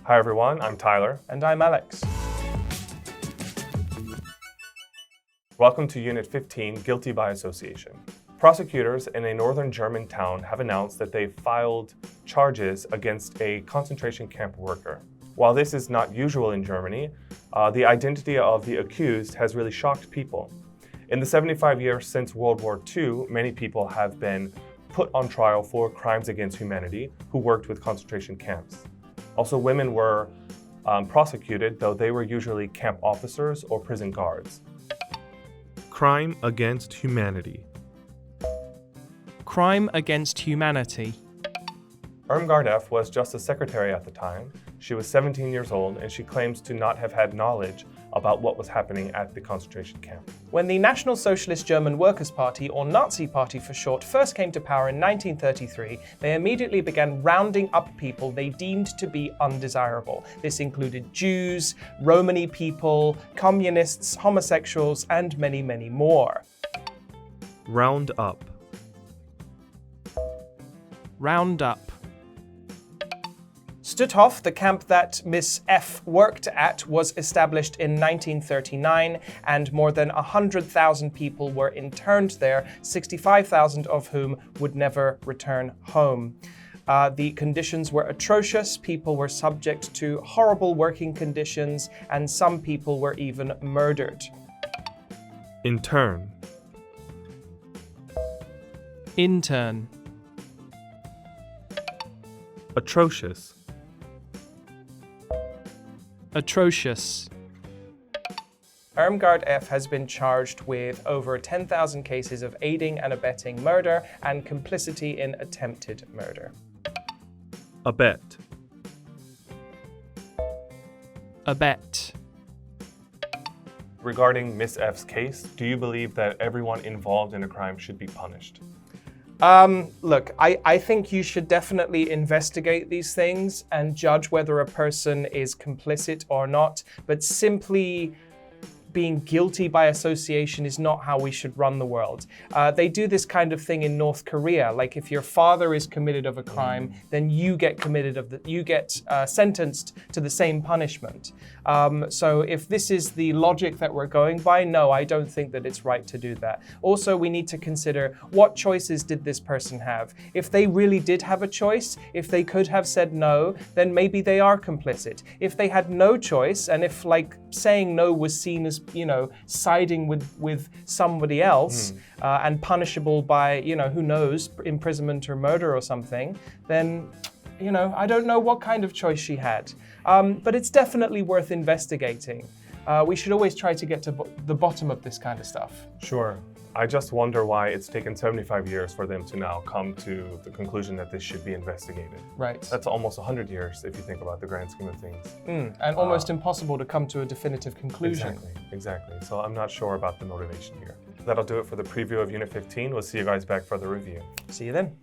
Hi everyone, I'm Tyler. And I'm Alex. Welcome to Unit 15, Guilty by Association. Prosecutors in a northern German town have announced that they filed charges against a concentration camp worker. While this is not usual in Germany, the identity of the accused has really shocked people. In the 75 years since World War II, many people have been put on trial for crimes against humanity who worked with concentration camps. Also, women were prosecuted, though they were usually camp officers or prison guards. Crime against humanity. Crime against humanity. Irmgard F. was Justice Secretary at the time. She was 17 years old, and she claims to not have had knowledge about what was happening at the concentration camp. When the National Socialist German Workers' Party, or Nazi Party for short, first came to power in 1933, they immediately began rounding up people they deemed to be undesirable. This included Jews, Romani people, communists, homosexuals, and many, many more. Round up. Round up. Stutthof, the camp that Miss F worked at, was established in 1939, and more than 100,000 people were interned there, 65,000 of whom would never return home. The conditions were atrocious, people were subject to horrible working conditions, and some people were even murdered. Intern. Intern. Atrocious. Atrocious. Irmgard F. has been charged with over 10,000 cases of aiding and abetting murder and complicity in attempted murder. Abet. Abet. Regarding Miss F's case, do you believe that everyone involved in a crime should be punished? Look, I think you should definitely investigate these things and judge whether a person is complicit or not, but simply being guilty by association is not how we should run the world. They do this kind of thing in North Korea. Like if your father is committed of a crime, then you get sentenced to the same punishment. So if this is the logic that we're going by, no, I don't think that it's right to do that. Also, we need to consider what choices did this person have. If they really did have a choice, if they could have said no, then maybe they are complicit. If they had no choice, and if like saying no was seen as, siding with somebody else and punishable by, who knows, imprisonment or murder or something, then, I don't know what kind of choice she had. But it's definitely worth investigating. We should always try to get to the bottom of this kind of stuff. Sure. I just wonder why it's taken 75 years for them to now come to the conclusion that this should be investigated. Right. That's almost 100 years if you think about the grand scheme of things. And almost impossible to come to a definitive conclusion. Exactly. So I'm not sure about the motivation here. That'll do it for the preview of Unit 15. We'll see you guys back for the review. See you then.